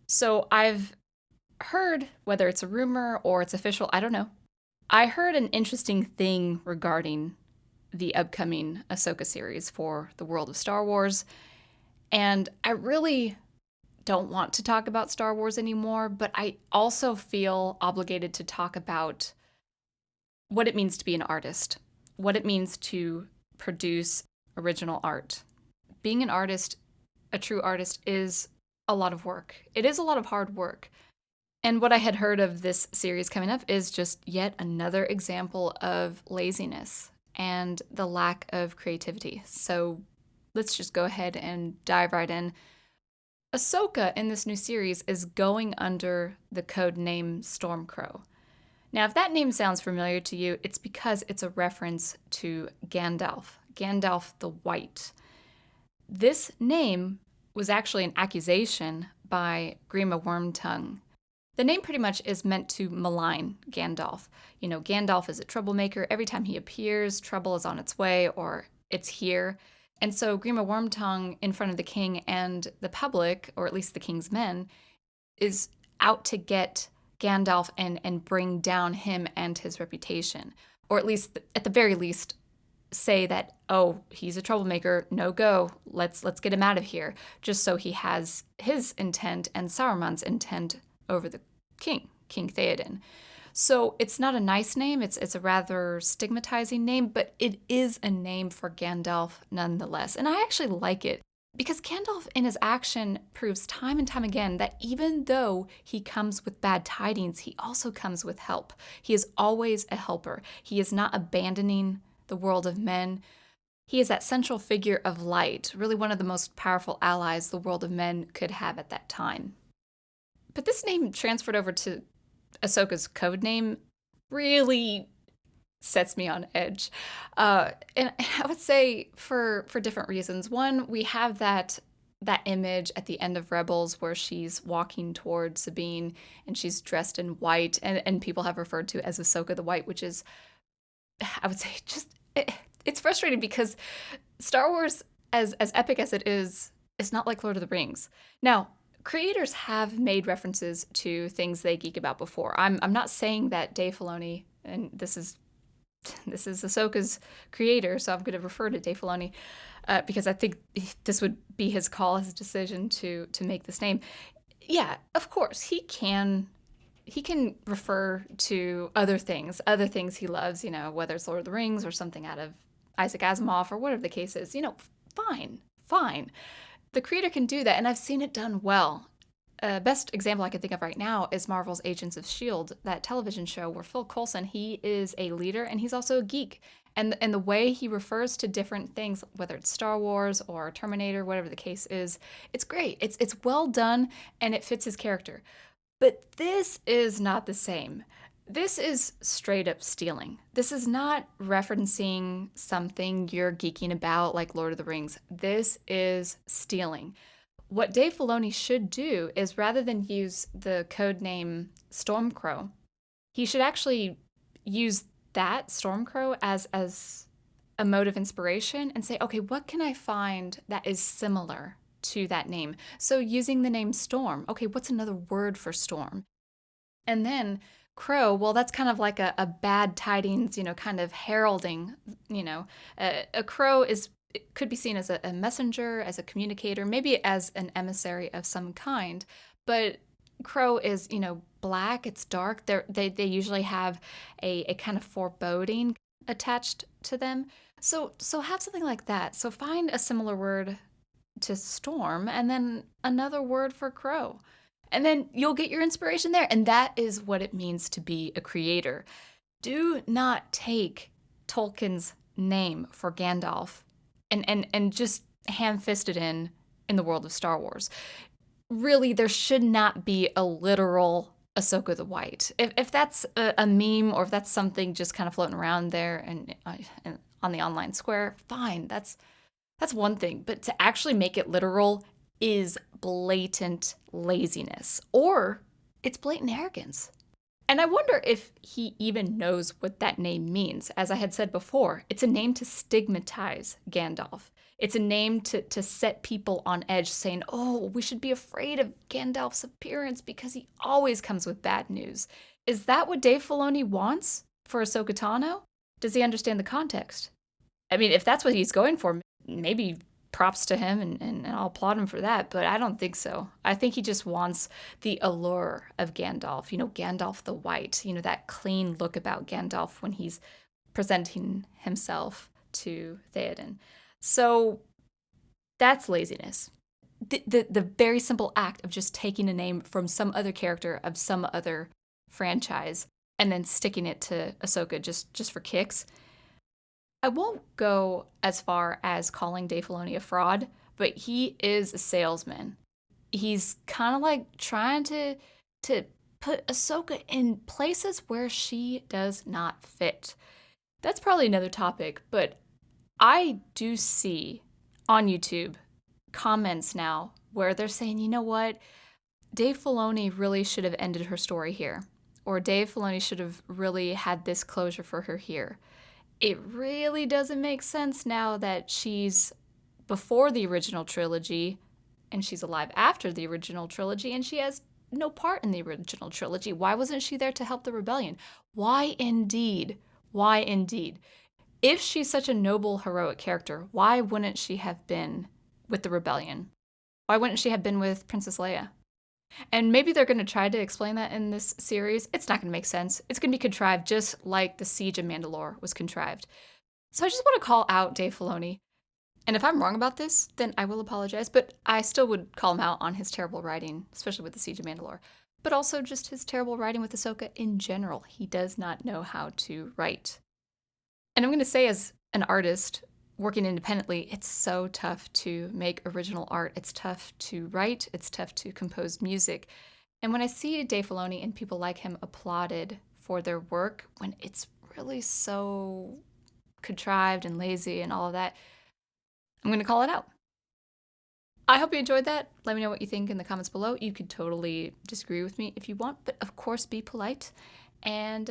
So I've heard, whether it's a rumor or it's official, I don't know. I heard an interesting thing regarding the upcoming Ahsoka series for the world of Star Wars, and I really don't want to talk about Star Wars anymore, but I also feel obligated to talk about what it means to be an artist, what it means to produce original art. Being an artist, a true artist, is a lot of work. It is a lot of hard work. And what I had heard of this series coming up is just yet another example of laziness and the lack of creativity. So let's just go ahead and dive right in. Ahsoka in this new series is going under the code name Stormcrow. Now, if that name sounds familiar to you, it's because it's a reference to Gandalf the White. This name was actually an accusation by Grima Wormtongue. The name pretty much is meant to malign Gandalf. You know, Gandalf is a troublemaker. Every time he appears, trouble is on its way or it's here. And so Grima Wormtongue, in front of the king and the public, or at least the king's men, is out to get Gandalf and bring down him and his reputation. Or at least, at the very least, say that, oh, he's a troublemaker, no go, let's get him out of here, just so he has his intent and Saruman's intent over the king, King Theoden. So it's not a nice name, it's a rather stigmatizing name, but it is a name for Gandalf nonetheless. And I actually like it because Gandalf in his action proves time and time again that even though he comes with bad tidings, he also comes with help. He is always a helper. He is not abandoning the world of men. He is that central figure of light, really one of the most powerful allies the world of men could have at that time. But this name transferred over to Ahsoka's code name really sets me on edge. And I would say for different reasons. One, we have that image at the end of Rebels where she's walking towards Sabine and she's dressed in white, and people have referred to as Ahsoka the White, which is, I would say, just it's frustrating because Star Wars, as epic as it is not like Lord of the Rings. Now, creators have made references to things they geek about before. I'm not saying that Dave Filoni, and this is Ahsoka's creator, so I'm going to refer to Dave Filoni because I think this would be his call, his decision to make this name. Yeah, of course he can refer to other things he loves, you know, whether it's Lord of the Rings or something out of Isaac Asimov or whatever the case is. You know, fine. The creator can do that, and I've seen it done well. Best example I can think of right now is Marvel's Agents of S.H.I.E.L.D., that television show where Phil Coulson, he is a leader and he's also a geek. And the way he refers to different things, whether it's Star Wars or Terminator, whatever the case is, it's great. It's well done and it fits his character. But this is not the same. This is straight up stealing. This is not referencing something you're geeking about like Lord of the Rings. This is stealing. What Dave Filoni should do is, rather than use the code name Stormcrow, he should actually use that Stormcrow as a mode of inspiration and say, okay, what can I find that is similar to that name? So using the name Storm, okay, what's another word for storm? And then Crow, well, that's kind of like a bad tidings, you know, kind of heralding, you know. A crow it could be seen as a messenger, as a communicator, maybe as an emissary of some kind. But crow is, you know, black, it's dark. They usually have a kind of foreboding attached to them. So have something like that. So find a similar word to storm and then another word for crow. And then you'll get your inspiration there. And that is what it means to be a creator. Do not take Tolkien's name for Gandalf and just ham-fisted in the world of Star Wars. Really, there should not be a literal Ahsoka the White. If that's a meme or if that's something just kind of floating around there and on the online square, fine. That's one thing. But to actually make it literal is blatant laziness, or it's blatant arrogance. And I wonder if he even knows what that name means. As I had said before, it's a name to stigmatize Gandalf. It's a name to set people on edge, saying, oh, we should be afraid of Gandalf's appearance because he always comes with bad news. Is that what Dave Filoni wants for Ahsoka Tano? Does he understand the context? I mean, if that's what he's going for, maybe props to him and I'll applaud him for that, but I don't think so. I think he just wants the allure of Gandalf, Gandalf the White, that clean look about Gandalf when he's presenting himself to Theoden. So that's laziness. The very simple act of just taking a name from some other character of some other franchise and then sticking it to Ahsoka just for kicks. I won't go as far as calling Dave Filoni a fraud, but he is a salesman. He's kind of like trying to put Ahsoka in places where she does not fit. That's probably another topic, but I do see on YouTube comments now where they're saying, you know what, Dave Filoni really should have ended her story here, or Dave Filoni should have really had this closure for her here. It really doesn't make sense now that she's before the original trilogy and she's alive after the original trilogy and she has no part in the original trilogy. Why wasn't she there to help the rebellion? Why indeed? Why indeed? If she's such a noble, heroic character, why wouldn't she have been with the rebellion? Why wouldn't she have been with Princess Leia? And maybe they're going to try to explain that in this series. It's not going to make sense. It's going to be contrived just like the Siege of Mandalore was contrived. So I just want to call out Dave Filoni. And if I'm wrong about this, then I will apologize. But I still would call him out on his terrible writing, especially with the Siege of Mandalore. But also just his terrible writing with Ahsoka in general. He does not know how to write. And I'm going to say, as an artist working independently, it's so tough to make original art. It's tough to write. It's tough to compose music. And when I see Dave Filoni and people like him applauded for their work, when it's really so contrived and lazy and all of that, I'm going to call it out. I hope you enjoyed that. Let me know what you think in the comments below. You could totally disagree with me if you want, but of course be polite. And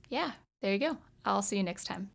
yeah, there you go. I'll see you next time.